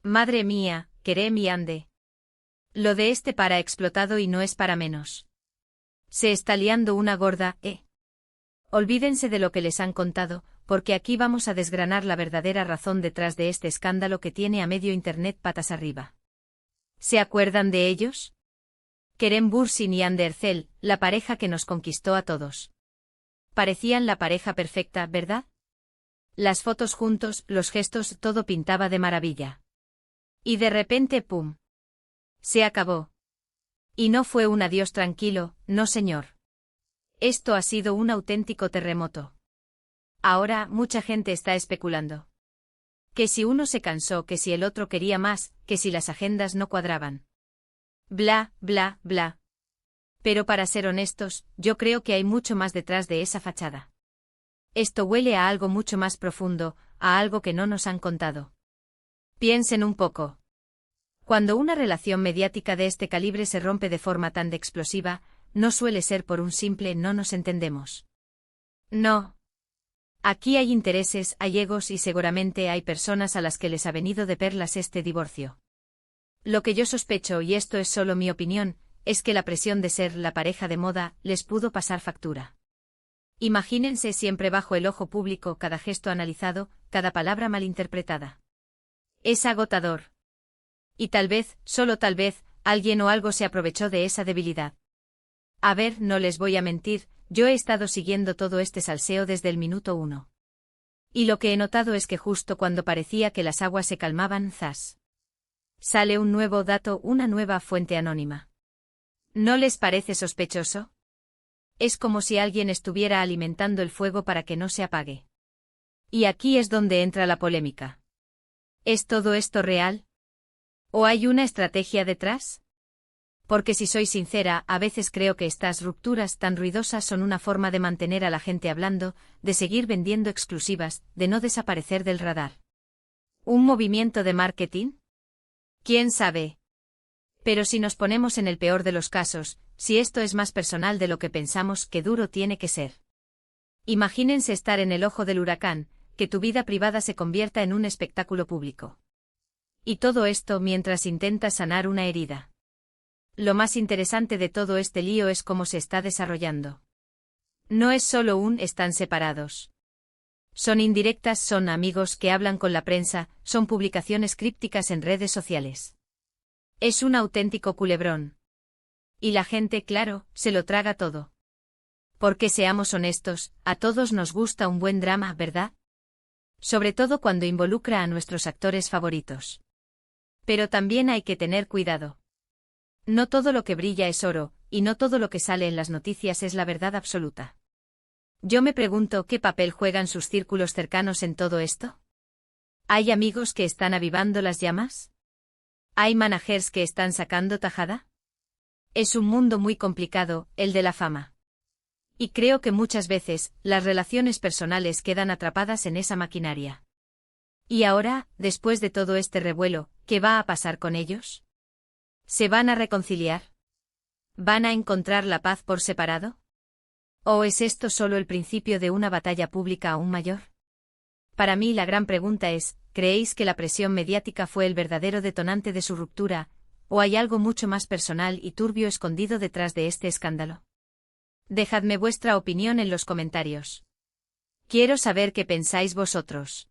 Madre mía, Kerem y ande. Lo de este para explotado y no es para menos. Se está liando una gorda, ¿eh? Olvídense de lo que les han contado, porque aquí vamos a desgranar la verdadera razón detrás de este escándalo que tiene a medio internet patas arriba. ¿Se acuerdan de ellos? Kerem Bürsin y Hande Erçel, la pareja que nos conquistó a todos. Parecían la pareja perfecta, ¿verdad? Las fotos juntos, los gestos, todo pintaba de maravilla. Y de repente, ¡pum! Se acabó. Y no fue un adiós tranquilo, no señor. Esto ha sido un auténtico terremoto. Ahora, mucha gente está especulando. Que si uno se cansó, que si el otro quería más, que si las agendas no cuadraban. Bla, bla, bla. Pero para ser honestos, yo creo que hay mucho más detrás de esa fachada. Esto huele a algo mucho más profundo, a algo que no nos han contado. Piensen un poco. Cuando una relación mediática de este calibre se rompe de forma tan explosiva, no suele ser por un simple no nos entendemos. No. Aquí hay intereses, hay egos y seguramente hay personas a las que les ha venido de perlas este divorcio. Lo que yo sospecho, y esto es solo mi opinión, es que la presión de ser la pareja de moda les pudo pasar factura. Imagínense siempre bajo el ojo público, cada gesto analizado, cada palabra malinterpretada. Es agotador. Y tal vez, solo tal vez, alguien o algo se aprovechó de esa debilidad. A ver, no les voy a mentir, yo he estado siguiendo todo este salseo desde el minuto 1. Y lo que he notado es que justo cuando parecía que las aguas se calmaban, ¡zas! Sale un nuevo dato, una nueva fuente anónima. ¿No les parece sospechoso? Es como si alguien estuviera alimentando el fuego para que no se apague. Y aquí es donde entra la polémica. ¿Es todo esto real? ¿O hay una estrategia detrás? Porque si soy sincera, a veces creo que estas rupturas tan ruidosas son una forma de mantener a la gente hablando, de seguir vendiendo exclusivas, de no desaparecer del radar. ¿Un movimiento de marketing? ¿Quién sabe? Pero si nos ponemos en el peor de los casos, si esto es más personal de lo que pensamos, qué duro tiene que ser. Imagínense estar en el ojo del huracán, que tu vida privada se convierta en un espectáculo público. Y todo esto mientras intentas sanar una herida. Lo más interesante de todo este lío es cómo se está desarrollando. No es solo están separados. Son indirectas, son amigos que hablan con la prensa, son publicaciones crípticas en redes sociales. Es un auténtico culebrón. Y la gente, claro, se lo traga todo. Porque seamos honestos, a todos nos gusta un buen drama, ¿verdad? Sobre todo cuando involucra a nuestros actores favoritos. Pero también hay que tener cuidado. No todo lo que brilla es oro, y no todo lo que sale en las noticias es la verdad absoluta. Yo me pregunto qué papel juegan sus círculos cercanos en todo esto. ¿Hay amigos que están avivando las llamas? ¿Hay managers que están sacando tajada? Es un mundo muy complicado, el de la fama. Y creo que muchas veces, las relaciones personales quedan atrapadas en esa maquinaria. Y ahora, después de todo este revuelo, ¿qué va a pasar con ellos? ¿Se van a reconciliar? ¿Van a encontrar la paz por separado? ¿O es esto solo el principio de una batalla pública aún mayor? Para mí la gran pregunta es, ¿creéis que la presión mediática fue el verdadero detonante de su ruptura, o hay algo mucho más personal y turbio escondido detrás de este escándalo? Dejadme vuestra opinión en los comentarios. Quiero saber qué pensáis vosotros.